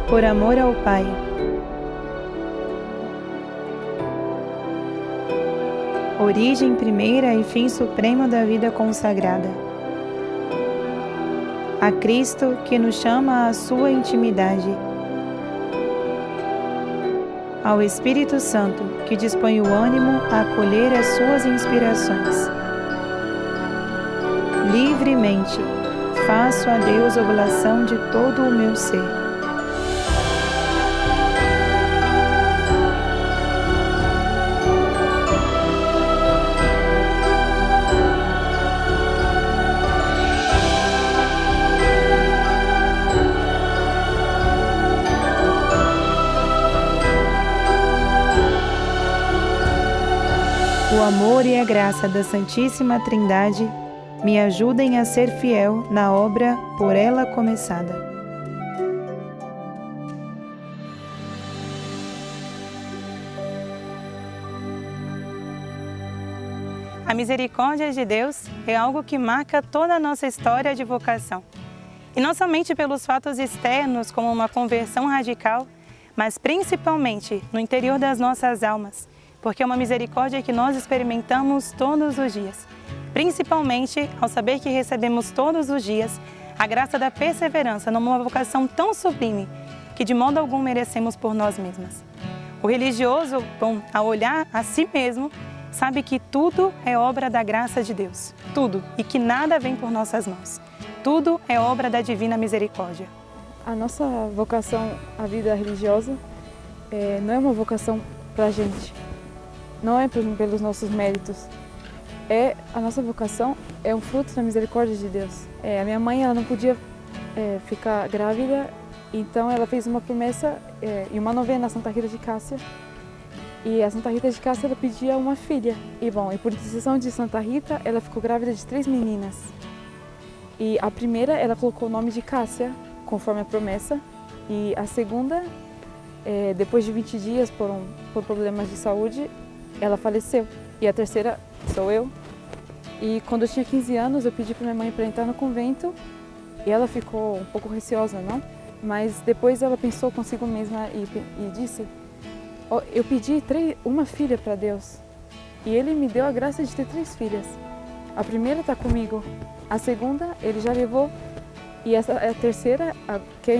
por amor ao Pai. Origem primeira e fim supremo da vida consagrada. A Cristo que nos chama à sua intimidade. Ao Espírito Santo que dispõe o ânimo a acolher as suas inspirações. Livremente faço a Deus oblação de todo o meu ser. O amor e a graça da Santíssima Trindade me ajudem a ser fiel na obra por ela começada. A misericórdia de Deus é algo que marca toda a nossa história de vocação. E não somente pelos fatos externos, como uma conversão radical, mas principalmente no interior das nossas almas, porque é uma misericórdia que nós experimentamos todos os dias. Principalmente ao saber que recebemos todos os dias a graça da perseverança numa vocação tão sublime que de modo algum merecemos por nós mesmas. O religioso, ao olhar a si mesmo, sabe que tudo é obra da graça de Deus, tudo, e que nada vem por nossas mãos. Tudo é obra da divina misericórdia. A nossa vocação à vida religiosa não é uma vocação para a gente, não é pelos nossos méritos. A nossa vocação é um fruto da misericórdia de Deus. A minha mãe ela não podia ficar grávida, então ela fez uma promessa e uma novena a Santa Rita de Cássia. E a Santa Rita de Cássia ela pedia uma filha. E por intercessão de Santa Rita, ela ficou grávida de 3 meninas. E a primeira ela colocou o nome de Cássia, conforme a promessa. E a segunda, depois de 20 dias por problemas de saúde, ela faleceu. E a terceira sou eu. E quando eu tinha 15 anos, eu pedi para minha mãe para entrar no convento e ela ficou um pouco receosa, não? Mas depois ela pensou consigo mesma e disse: eu pedi uma filha para Deus e Ele me deu a graça de ter 3 filhas. A primeira está comigo, a segunda Ele já levou e a terceira quer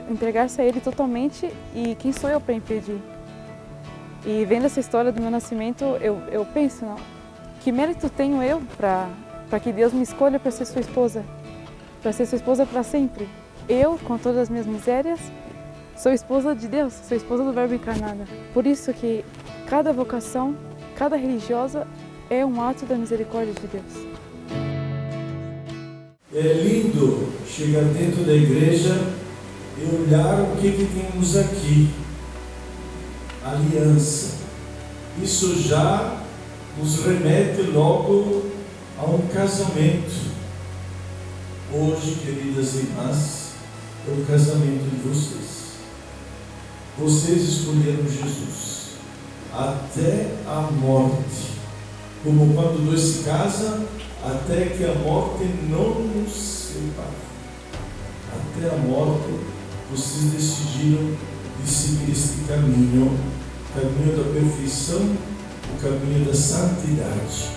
entregar-se a Ele totalmente e quem sou eu para impedir? E vendo essa história do meu nascimento, eu penso, não? Que mérito tenho eu para que Deus me escolha para ser sua esposa? Para ser sua esposa para sempre? Eu, com todas as minhas misérias, sou esposa de Deus, sou esposa do Verbo encarnado. Por isso que cada vocação, cada religiosa é um ato da misericórdia de Deus. É lindo chegar dentro da igreja e olhar o que temos aqui. Aliança. Isso já nos remete logo a um casamento. Hoje, queridas irmãs, é o casamento de vocês. Vocês escolheram Jesus até a morte. Como quando dois se casam, até que a morte não nos separe. Até a morte, vocês decidiram de seguir este caminho, o caminho da perfeição, o caminho da santidade.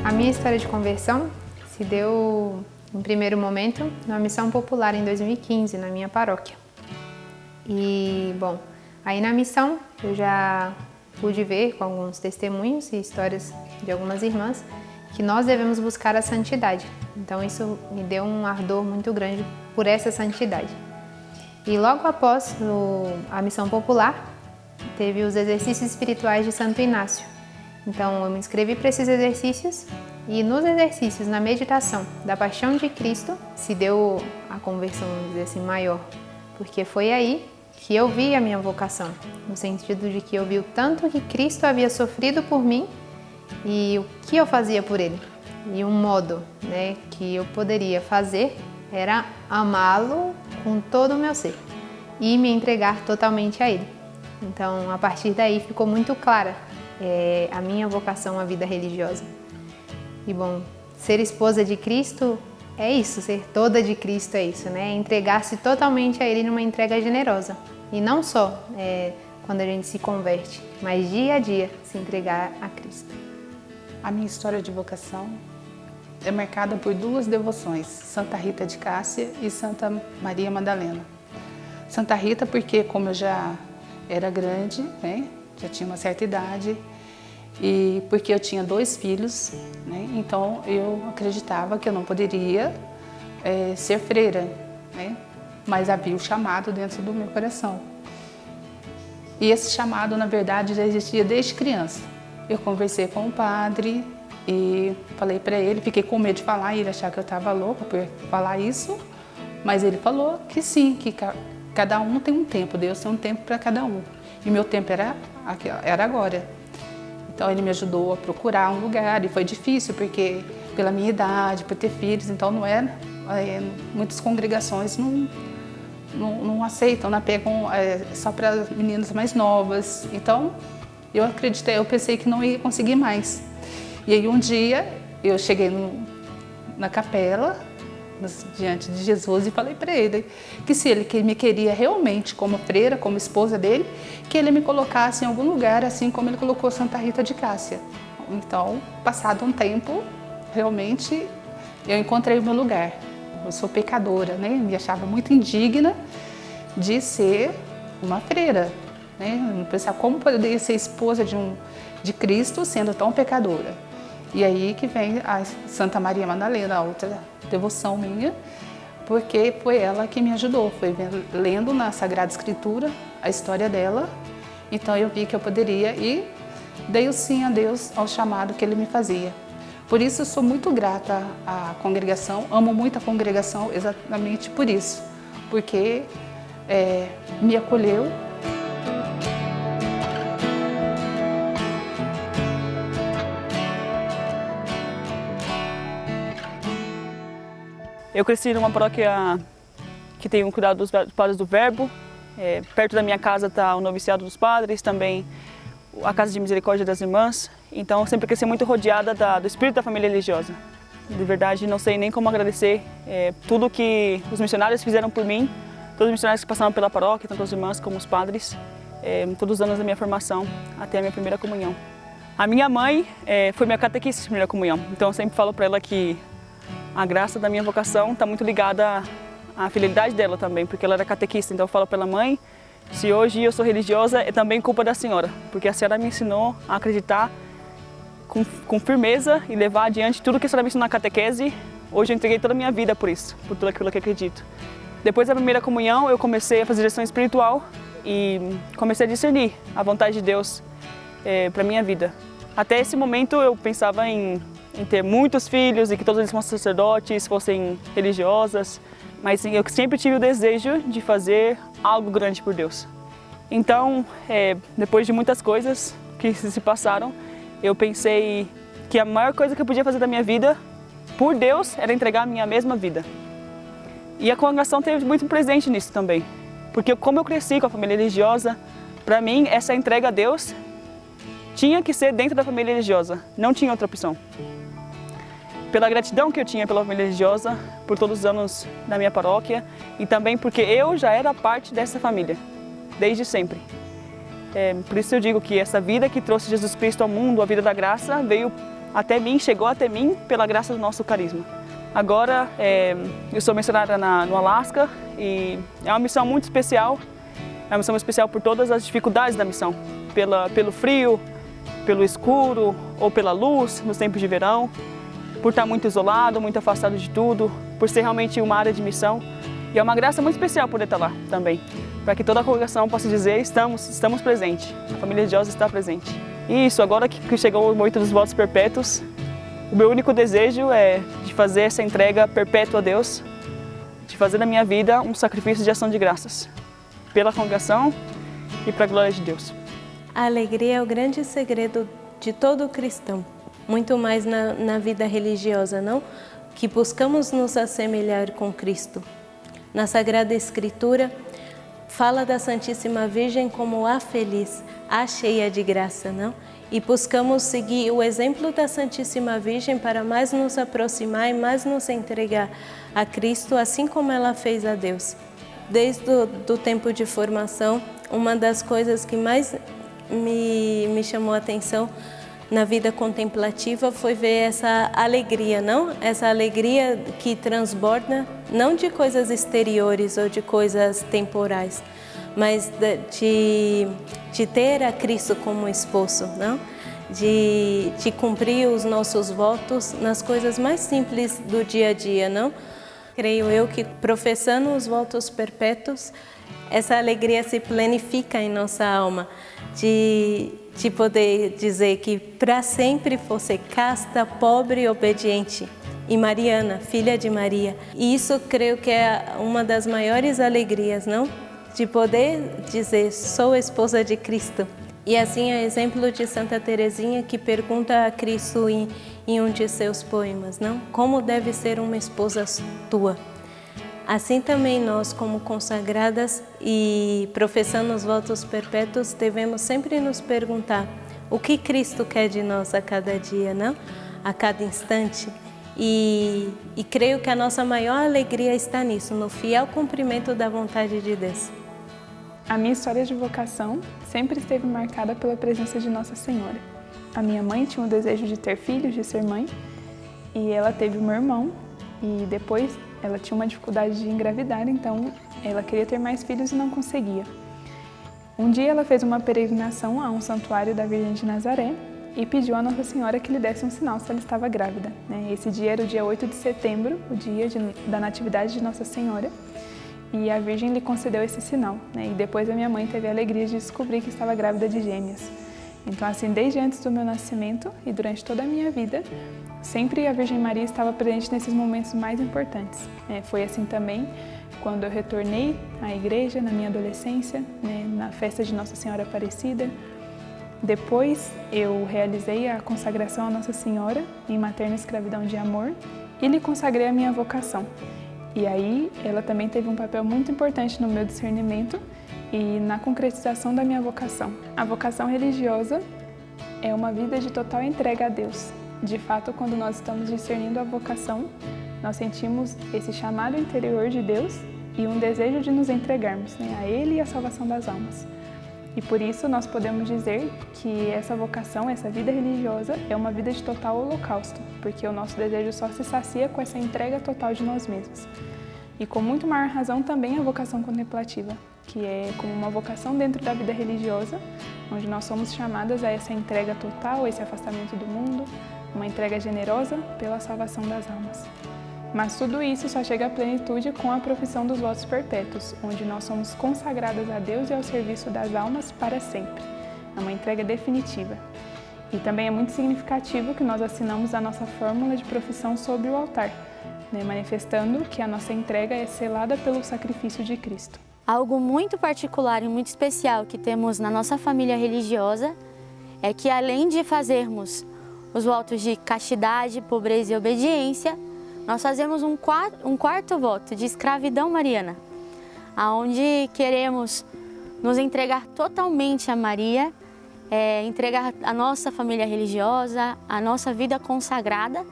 A minha história de conversão se deu, em primeiro momento, numa missão popular em 2015, na minha paróquia. E, aí na missão eu já pude ver com alguns testemunhos e histórias de algumas irmãs que nós devemos buscar a santidade. Então isso me deu um ardor muito grande por essa santidade. E logo após a missão popular, teve os exercícios espirituais de Santo Inácio. Então eu me inscrevi para esses exercícios e nos exercícios, na meditação da Paixão de Cristo, se deu a conversão, vamos dizer assim, maior. Porque foi aí que eu vi a minha vocação, no sentido de que eu vi o tanto que Cristo havia sofrido por mim e o que eu fazia por Ele. E um modo, que eu poderia fazer era amá-lo com todo o meu ser e me entregar totalmente a Ele. Então, a partir daí ficou muito clara a minha vocação à vida religiosa. E ser esposa de Cristo é isso, ser toda de Cristo é isso, né? Entregar-se totalmente a Ele numa entrega generosa. E não só quando a gente se converte, mas dia a dia se entregar a Cristo. A minha história de vocação é marcada por 2 devoções, Santa Rita de Cássia e Santa Maria Madalena. Santa Rita porque como eu já era grande, né? Já tinha uma certa idade, e porque eu tinha 2 filhos, né? Então eu acreditava que eu não poderia ser freira, né? Mas havia o chamado dentro do meu coração. E esse chamado, na verdade, já existia desde criança. Eu conversei com o padre e falei para ele, fiquei com medo de falar, e ele achava que eu estava louca por falar isso, mas ele falou que sim, que cada um tem um tempo, Deus tem um tempo para cada um. E meu tempo era agora. Então ele me ajudou a procurar um lugar e foi difícil porque pela minha idade, por ter filhos, então não é, muitas congregações não aceitam, não pegam só para meninas mais novas. Então eu pensei que não ia conseguir mais. E aí um dia eu cheguei na capela diante de Jesus e falei para ele que se ele me queria realmente como freira, como esposa dele, que ele me colocasse em algum lugar, assim como ele colocou Santa Rita de Cássia. Então, passado um tempo, realmente eu encontrei o meu lugar. Eu sou pecadora, né? Me achava muito indigna de ser uma freira, né? Eu pensava como poderia ser esposa de Cristo sendo tão pecadora. E aí que vem a Santa Maria Madalena, a outra devoção minha, porque foi ela que me ajudou, foi lendo na Sagrada Escritura a história dela, então eu vi que eu poderia e dei o sim a Deus ao chamado que Ele me fazia. Por isso eu sou muito grata à congregação, amo muito a congregação exatamente por isso, porque me acolheu. Eu cresci numa paróquia que tem um cuidado dos padres do Verbo. Perto da minha casa está o noviciado dos padres, também a Casa de Misericórdia das Irmãs. Então eu sempre cresci muito rodeada do espírito da família religiosa. De verdade, não sei nem como agradecer tudo que os missionários fizeram por mim, todos os missionários que passaram pela paróquia, tanto as irmãs como os padres, todos os anos da minha formação até a minha primeira comunhão. A minha mãe foi minha catequista de primeira comunhão, então eu sempre falo para ela que a graça da minha vocação está muito ligada à fidelidade dela também, porque ela era catequista. Então eu falo pela mãe, se hoje eu sou religiosa, é também culpa da senhora, porque a senhora me ensinou a acreditar com firmeza e levar adiante tudo que a senhora me ensinou na catequese. Hoje eu entreguei toda a minha vida por isso, por tudo aquilo que acredito. Depois da primeira comunhão, eu comecei a fazer direção espiritual e comecei a discernir a vontade de Deus para a minha vida. Até esse momento eu pensava em ter muitos filhos e que todos eles fossem sacerdotes, fossem religiosas, mas eu sempre tive o desejo de fazer algo grande por Deus. Então, depois de muitas coisas que se passaram, eu pensei que a maior coisa que eu podia fazer da minha vida, por Deus, era entregar a minha mesma vida. E a congregação teve muito presente nisso também, porque como eu cresci com a família religiosa, para mim, essa entrega a Deus tinha que ser dentro da família religiosa, não tinha outra opção. Pela gratidão que eu tinha pela família religiosa, por todos os anos da minha paróquia e também porque eu já era parte dessa família, desde sempre. Por isso eu digo que essa vida que trouxe Jesus Cristo ao mundo, a vida da graça, veio até mim, chegou até mim pela graça do nosso carisma. Agora eu sou missionária no Alasca e é uma missão muito especial, é uma missão especial por todas as dificuldades da missão, pelo frio, pelo escuro ou pela luz nos tempos de verão, por estar muito isolado, muito afastado de tudo, por ser realmente uma área de missão. E é uma graça muito especial poder estar lá também, para que toda a congregação possa dizer, estamos presentes, a família religiosa está presente. E isso, agora que chegou o momento dos votos perpétuos, o meu único desejo é de fazer essa entrega perpétua a Deus, de fazer da minha vida um sacrifício de ação de graças, pela congregação e para a glória de Deus. A alegria é o grande segredo de todo cristão. Muito mais na vida religiosa, não? Que buscamos nos assemelhar com Cristo. Na Sagrada Escritura, fala da Santíssima Virgem como a feliz, a cheia de graça, não? e buscamos seguir o exemplo da Santíssima Virgem para mais nos aproximar e mais nos entregar a Cristo, assim como ela fez a Deus. Desde o tempo de formação, uma das coisas que mais me chamou a atenção na vida contemplativa foi ver essa alegria, não? Essa alegria que transborda, não de coisas exteriores ou de coisas temporais, mas de ter a Cristo como esposo, não? De cumprir os nossos votos nas coisas mais simples do dia a dia, não? Creio eu que professando os votos perpétuos, essa alegria se planifica em nossa alma, de poder dizer que para sempre fosse casta, pobre e obediente, e mariana, filha de Maria. E isso creio que é uma das maiores alegrias, não? De poder dizer, sou esposa de Cristo. E assim é exemplo de Santa Teresinha, que pergunta a Cristo em um de seus poemas, não? Como deve ser uma esposa tua? Assim também nós, como consagradas e professando os votos perpétuos, devemos sempre nos perguntar o que Cristo quer de nós a cada dia, não? A cada instante. E creio que a nossa maior alegria está nisso, no fiel cumprimento da vontade de Deus. A minha história de vocação sempre esteve marcada pela presença de Nossa Senhora. A minha mãe tinha o desejo de ter filhos, de ser mãe, e ela teve um irmão, e depois ela tinha uma dificuldade de engravidar, então ela queria ter mais filhos e não conseguia. Um dia ela fez uma peregrinação a um santuário da Virgem de Nazaré e pediu a Nossa Senhora que lhe desse um sinal se ela estava grávida. Esse dia era o dia 8 de setembro, o dia da Natividade de Nossa Senhora, e a Virgem lhe concedeu esse sinal. E depois a minha mãe teve a alegria de descobrir que estava grávida de gêmeas. Então, assim, desde antes do meu nascimento e durante toda a minha vida, sempre a Virgem Maria estava presente nesses momentos mais importantes. Foi assim também quando eu retornei à igreja na minha adolescência, na festa de Nossa Senhora Aparecida. Depois eu realizei a consagração a Nossa Senhora em Materna Escravidão de Amor e lhe consagrei a minha vocação. E aí ela também teve um papel muito importante no meu discernimento e na concretização da minha vocação. A vocação religiosa é uma vida de total entrega a Deus. De fato, quando nós estamos discernindo a vocação, nós sentimos esse chamado interior de Deus e um desejo de nos entregarmos a Ele e a salvação das almas. E por isso nós podemos dizer que essa vocação, essa vida religiosa, é uma vida de total holocausto, porque o nosso desejo só se sacia com essa entrega total de nós mesmos. E com muito maior razão também a vocação contemplativa, que é como uma vocação dentro da vida religiosa, onde nós somos chamadas a essa entrega total, esse afastamento do mundo, uma entrega generosa pela salvação das almas. Mas tudo isso só chega à plenitude com a profissão dos votos perpétuos, onde nós somos consagradas a Deus e ao serviço das almas para sempre. É uma entrega definitiva. E também é muito significativo que nós assinamos a nossa fórmula de profissão sobre o altar, manifestando que a nossa entrega é selada pelo sacrifício de Cristo. Algo muito particular e muito especial que temos na nossa família religiosa é que, além de fazermos os votos de castidade, pobreza e obediência, nós fazemos um quarto voto de escravidão mariana, onde queremos nos entregar totalmente a Maria, entregar a nossa família religiosa, a nossa vida consagrada,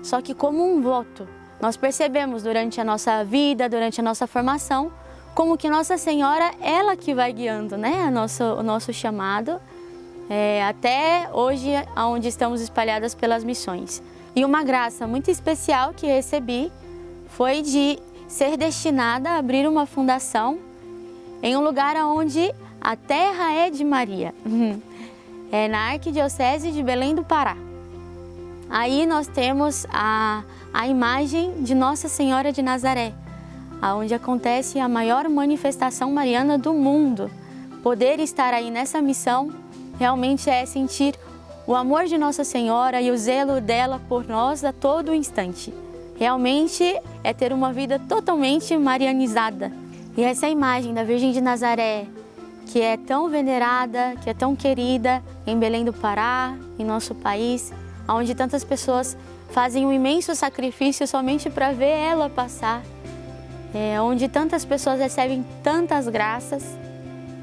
só que como um voto. Nós percebemos durante a nossa vida, durante a nossa formação, como que Nossa Senhora, ela que vai guiando o nosso chamado, até hoje, onde estamos espalhadas pelas missões. E uma graça muito especial que recebi foi de ser destinada a abrir uma fundação em um lugar onde a terra é de Maria, na Arquidiocese de Belém do Pará. Aí nós temos a imagem de Nossa Senhora de Nazaré, onde acontece a maior manifestação mariana do mundo. Poder estar aí nessa missão realmente é sentir o amor de Nossa Senhora e o zelo dela por nós a todo instante. Realmente é ter uma vida totalmente marianizada. E essa imagem da Virgem de Nazaré, que é tão venerada, que é tão querida em Belém do Pará, em nosso país, onde tantas pessoas fazem um imenso sacrifício somente para ver ela passar, onde tantas pessoas recebem tantas graças,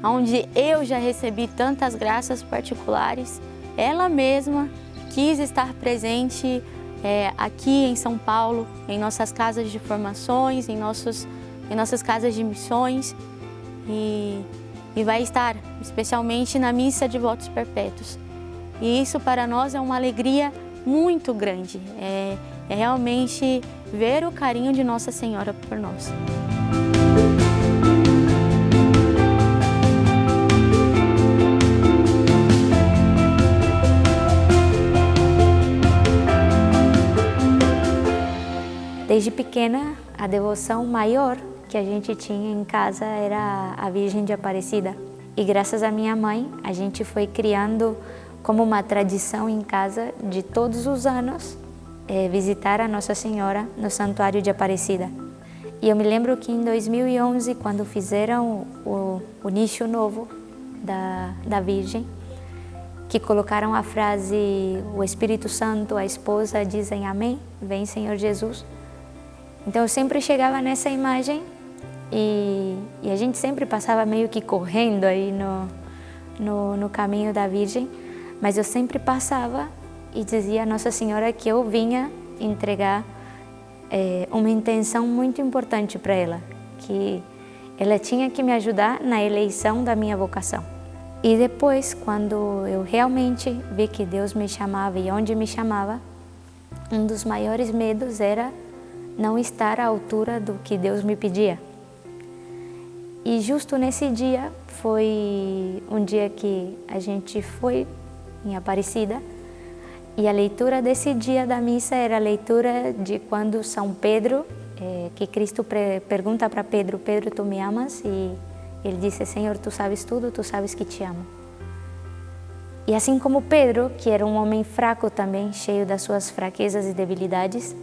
onde eu já recebi tantas graças particulares, ela mesma quis estar presente aqui em São Paulo, em nossas casas de formações, em nossas casas de missões e vai estar especialmente na missa de votos perpétuos. E isso para nós é uma alegria muito grande, é realmente ver o carinho de Nossa Senhora por nós. Desde pequena, a devoção maior que a gente tinha em casa era a Virgem de Aparecida. E graças à minha mãe, a gente foi criando como uma tradição em casa de todos os anos visitar a Nossa Senhora no Santuário de Aparecida. E eu me lembro que em 2011, quando fizeram o nicho novo da Virgem, que colocaram a frase "O Espírito Santo, a esposa dizem amém, vem Senhor Jesus". Então eu sempre chegava nessa imagem e a gente sempre passava meio que correndo aí no caminho da Virgem, mas eu sempre passava e dizia a Nossa Senhora que eu vinha entregar uma intenção muito importante para ela, que ela tinha que me ajudar na eleição da minha vocação. E depois, quando eu realmente vi que Deus me chamava e onde me chamava, um dos maiores medos era não estar à altura do que Deus me pedia. E justo nesse dia, foi um dia que a gente foi em Aparecida, e a leitura desse dia da missa era a leitura de quando São Pedro, que Cristo pergunta para Pedro: Pedro, tu me amas? E ele disse: Senhor, tu sabes tudo, tu sabes que te amo. E assim como Pedro, que era um homem fraco também, cheio das suas fraquezas e debilidades,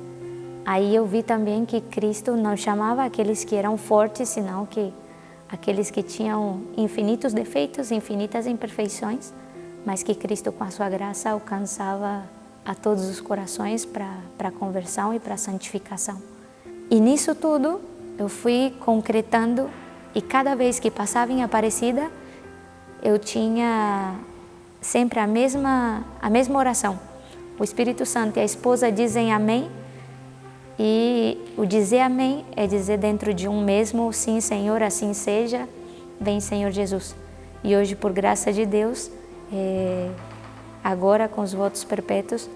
aí eu vi também que Cristo não chamava aqueles que eram fortes, senão que aqueles que tinham infinitos defeitos, infinitas imperfeições, mas que Cristo, com a sua graça, alcançava a todos os corações para a conversão e para a santificação. E nisso tudo eu fui concretando, e cada vez que passava em Aparecida, eu tinha sempre a mesma oração. O Espírito Santo e a esposa dizem amém, e o dizer amém é dizer dentro de um mesmo: sim, Senhor, assim seja, vem Senhor Jesus. E hoje, por graça de Deus, agora com os votos perpétuos,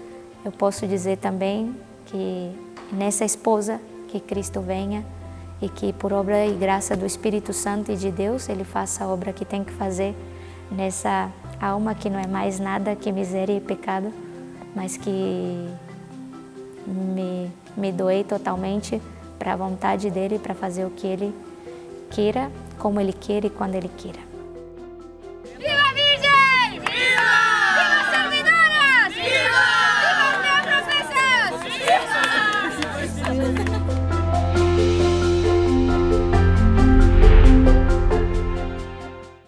eu posso dizer também que nessa esposa que Cristo venha e que por obra e graça do Espírito Santo e de Deus, Ele faça a obra que tem que fazer nessa alma que não é mais nada que miséria e pecado, mas que me doei totalmente para a vontade dEle, para fazer o que Ele queira, como Ele queira e quando Ele queira. Viva a Virgem! Viva! Viva as servidoras! Viva! Viva as neoprofessas! Viva!